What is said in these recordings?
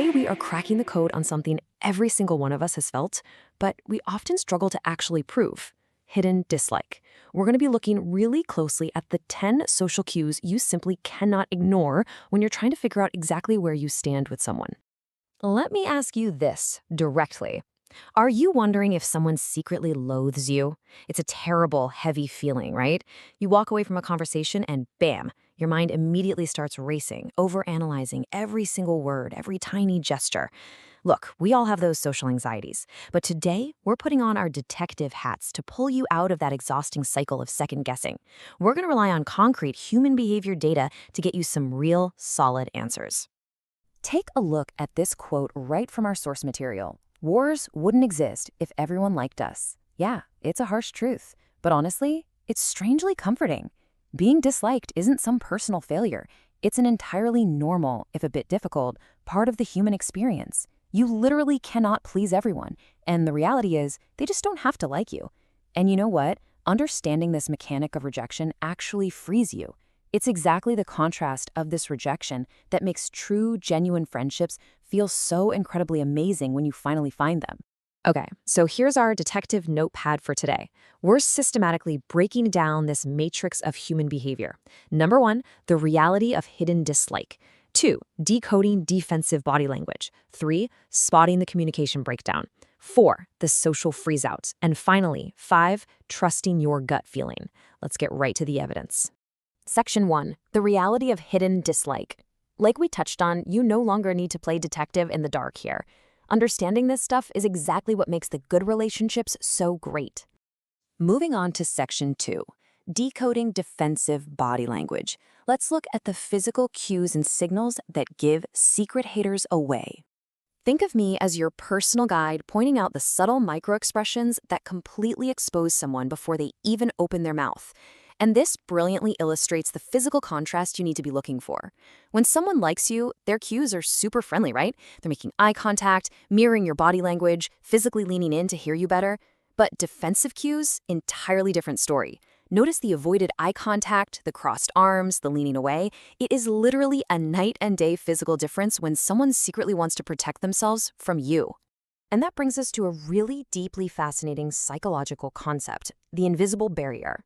Today, we are cracking the code on something every single one of us has felt, but we often struggle to actually prove: hidden dislike. We're going to be looking really closely at the 10 social cues you simply cannot ignore when you're trying to figure out exactly where you stand with someone. Let me ask you this directly. Are you wondering if someone secretly loathes you? It's a terrible, heavy feeling, right? You walk away from a conversation and bam, your mind immediately starts racing, overanalyzing every single word, every tiny gesture. Look, we all have those social anxieties, but today we're putting on our detective hats to pull you out of that exhausting cycle of second guessing. We're going to rely on concrete human behavior data to get you some real, solid answers. Take a look at this quote right from our source material. Wars wouldn't exist if everyone liked us. Yeah, it's a harsh truth, but honestly, it's strangely comforting. Being disliked isn't some personal failure. It's an entirely normal, if a bit difficult, part of the human experience. You literally cannot please everyone, and the reality is, they just don't have to like you. And you know what? Understanding this mechanic of rejection actually frees you. It's exactly the contrast of this rejection that makes true, genuine friendships feel so incredibly amazing when you finally find them. Okay, so here's our detective notepad for today. We're systematically breaking down this matrix of human behavior. Number 1, the reality of hidden dislike. 2, decoding defensive body language. 3, spotting the communication breakdown. 4, the social freeze-out. And finally, 5, trusting your gut feeling. Let's get right to the evidence. Section 1, the reality of hidden dislike. Like we touched on, you no longer need to play detective in the dark here. Understanding this stuff is exactly what makes the good relationships so great. Moving on to Section 2, decoding defensive body language. Let's look at the physical cues and signals that give secret haters away. Think of me as your personal guide pointing out the subtle microexpressions that completely expose someone before they even open their mouth. And this brilliantly illustrates the physical contrast you need to be looking for. When someone likes you, their cues are super friendly, right? They're making eye contact, mirroring your body language, physically leaning in to hear you better. But defensive cues, entirely different story. Notice the avoided eye contact, the crossed arms, the leaning away. It is literally a night and day physical difference when someone secretly wants to protect themselves from you. And that brings us to a really deeply fascinating psychological concept: the invisible barrier.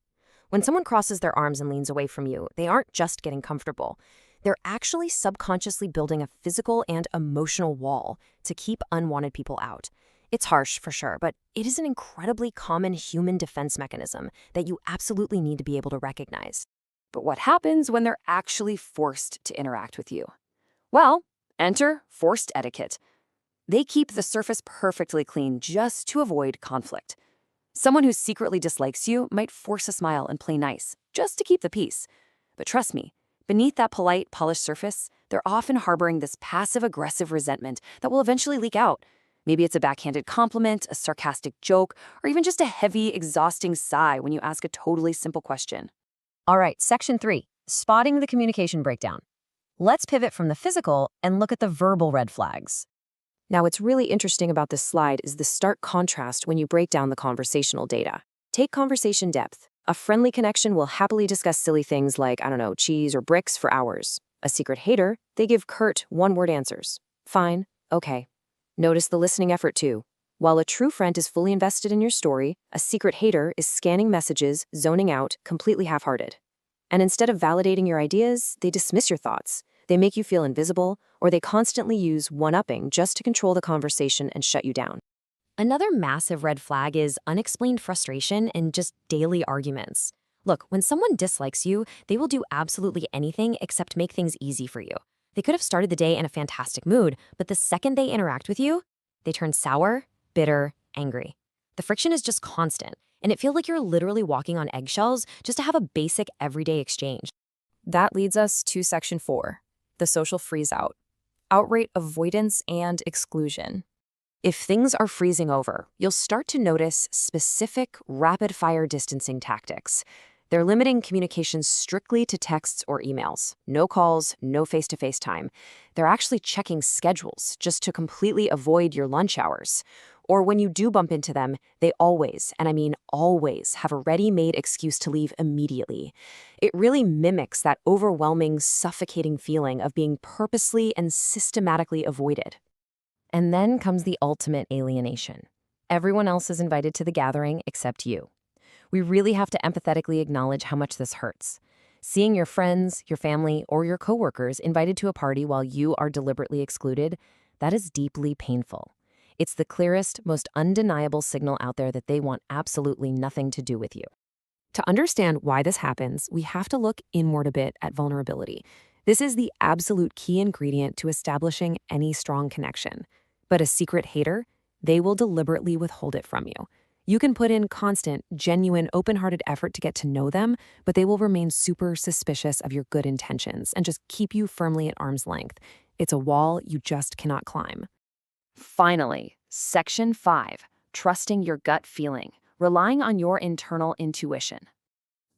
When someone crosses their arms and leans away from you, they aren't just getting comfortable. They're actually subconsciously building a physical and emotional wall to keep unwanted people out. It's harsh, for sure, but it is an incredibly common human defense mechanism that you absolutely need to be able to recognize. But what happens when they're actually forced to interact with you? Well, enter forced etiquette. They keep the surface perfectly clean just to avoid conflict. Someone who secretly dislikes you might force a smile and play nice, just to keep the peace. But trust me, beneath that polite, polished surface, they're often harboring this passive-aggressive resentment that will eventually leak out. Maybe it's a backhanded compliment, a sarcastic joke, or even just a heavy, exhausting sigh when you ask a totally simple question. All right, Section 3, spotting the communication breakdown. Let's pivot from the physical and look at the verbal red flags. Now, what's really interesting about this slide is the stark contrast when you break down the conversational data. Take conversation depth. A friendly connection will happily discuss silly things like, cheese or bricks for hours. A secret hater, they give curt, one-word answers. Fine, okay. Notice the listening effort too. While a true friend is fully invested in your story, a secret hater is scanning messages, zoning out, completely half-hearted. And instead of validating your ideas, they dismiss your thoughts. They make you feel invisible, or they constantly use one-upping just to control the conversation and shut you down. Another massive red flag is unexplained frustration and just daily arguments. Look, when someone dislikes you, they will do absolutely anything except make things easy for you. They could have started the day in a fantastic mood, but the second they interact with you, they turn sour, bitter, angry. The friction is just constant, and it feels like you're literally walking on eggshells just to have a basic everyday exchange. That leads us to Section 4. The social freeze-out, outright avoidance and exclusion. If things are freezing over, you'll start to notice specific rapid-fire distancing tactics. They're limiting communications strictly to texts or emails. No calls, no face-to-face time. They're actually checking schedules just to completely avoid your lunch hours. Or when you do bump into them, they always, and I mean always, have a ready-made excuse to leave immediately. It really mimics that overwhelming, suffocating feeling of being purposely and systematically avoided. And then comes the ultimate alienation. Everyone else is invited to the gathering except you. We really have to empathetically acknowledge how much this hurts. Seeing your friends, your family, or your coworkers invited to a party while you are deliberately excluded, that is deeply painful. It's the clearest, most undeniable signal out there that they want absolutely nothing to do with you. To understand why this happens, we have to look inward a bit at vulnerability. This is the absolute key ingredient to establishing any strong connection. But a secret hater, they will deliberately withhold it from you. You can put in constant, genuine, open-hearted effort to get to know them, but they will remain super suspicious of your good intentions and just keep you firmly at arm's length. It's a wall you just cannot climb. Finally, Section 5, trusting your gut feeling, relying on your internal intuition.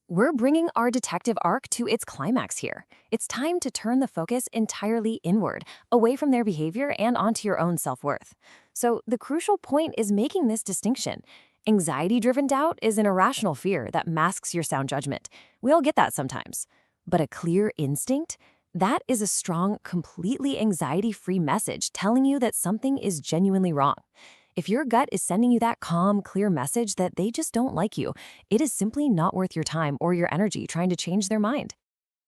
We're bringing our detective arc to its climax here. It's time to turn the focus entirely inward, away from their behavior and onto your own self-worth. So the crucial point is making this distinction. Anxiety-driven doubt is an irrational fear that masks your sound judgment. We all get that sometimes. But a clear instinct? That is a strong, completely anxiety-free message telling you that something is genuinely wrong. If your gut is sending you that calm, clear message that they just don't like you, it is simply not worth your time or your energy trying to change their mind.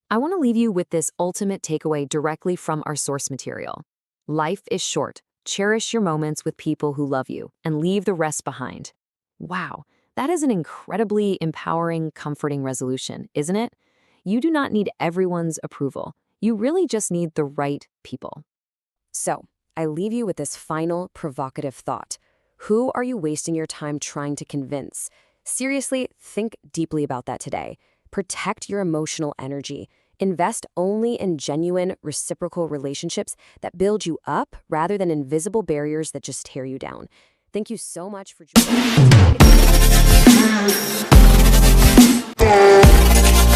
I want to leave you with this ultimate takeaway directly from our source material. Life is short. Cherish your moments with people who love you and leave the rest behind. Wow, that is an incredibly empowering, comforting resolution, isn't it? You do not need everyone's approval. You really just need the right people. So, I leave you with this final provocative thought. Who are you wasting your time trying to convince? Seriously, think deeply about that today. Protect your emotional energy. Invest only in genuine, reciprocal relationships that build you up rather than invisible barriers that just tear you down. Thank you so much for joining us.